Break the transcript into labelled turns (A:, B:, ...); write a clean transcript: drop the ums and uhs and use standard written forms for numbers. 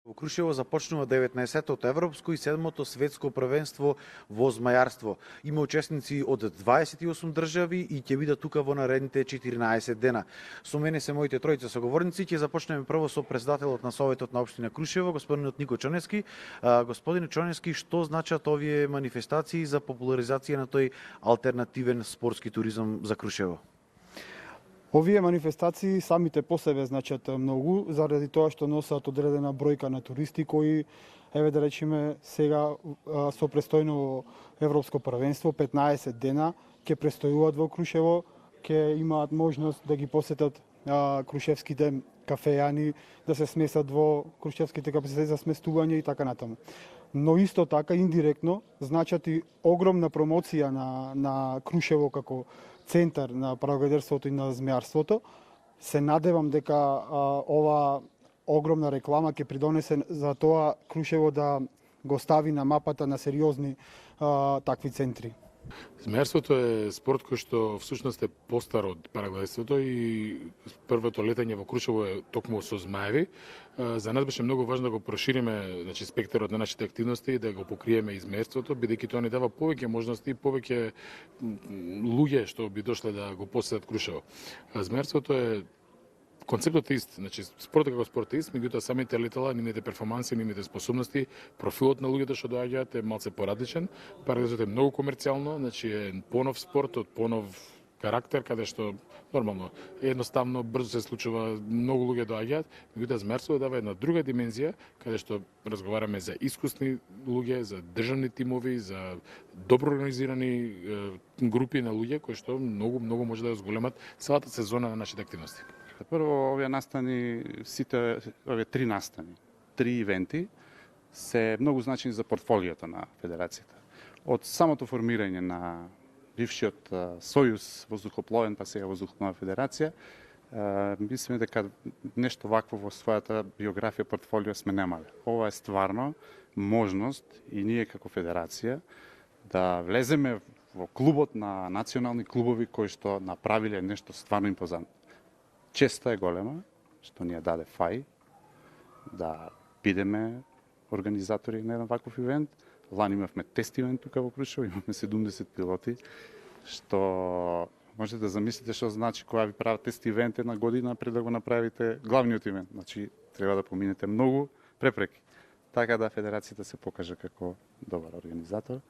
A: Во Крушево започнува 19-тото европско и 7-то светско првенство во змајарство. Има учесници од 28 држави и ќе бидат тука во наредните 14 дена. Со мене се моите тројца соговорници. Ќе започнеме прво со председателот на Советот на општина Крушево, господинот Нико Чонески. Господин Чонески, што значат овие манифестации за популаризација на тој алтернативен спортски туризам за Крушево?
B: Овие манифестации самите по себе значат многу, заради тоа што носат одредена бројка на туристи кои, еве да речеме, сега со престојно европско првенство, 15 дена, ќе престојуваат во Крушево, ќе имаат можност да ги посетат крушевските кафејани, да се смесат во крушевските капацитети за сместување и така натаму. Но исто така, индиректно, значат и огромна промоција на Крушево како центар на парагојдерството и на змејарството. Се надевам дека ова огромна реклама ќе придонесе за тоа Крушево да го стави на мапата на сериозни такви центри.
C: Змејарството е спорт кој што всушност е постар од парагојдерството и првото летање во Крушево е токму со змаеви. За нас беше многу важно да го прошириме, значи, спектарот на нашите активности и да го покриеме и змејарството, бидејќи тоа ни дава повеќе можности и повеќе луѓе што би дошле да го посетат Крушево. Змејарството е концептот е ист, значи спортот како спорт е ист, меѓутоа самите летала, нивните перформанси, нивните способности, профилот на луѓето што доаѓаат е малце поразличен. Парагојдерството е многу комерцијално, значи е понов спорт од понов карактер, каде што нормално, едноставно, брзо се случува, многу луѓе доаѓаат, меѓутоа змејарството дава една друга димензија, каде што разговараме за искусни луѓе, за државни тимови, за добро организирани групи на луѓе кои што многу може да зголемат целата сезона на нашите активности.
D: Прво, овие настани, сите овие три настани, три ивенти, се многу значени за портфолиото на Федерацијата. Од самото формирање на бившиот Сојуз воздухопловен, па сега Воздухопловна федерација, мислиме дека нешто вакво во својата биографија, портфолио сме немале. Ова е стварно можност и ние како федерација да влеземе во клубот на национални клубови кои што направиле нешто стварно импозантно. Честа е голема, што ни ја даде ФАИ, да бидеме организатори на еден ваков ивент. Лани имавме тест ивент тука во Крушево, имавме 70 пилоти, што можете да замислите што значи кога ви прават тест ивент една година пред да го направите главниот ивент. Значи, треба да поминете многу препреки. Така да Федерацијата се покажа како добар организатор.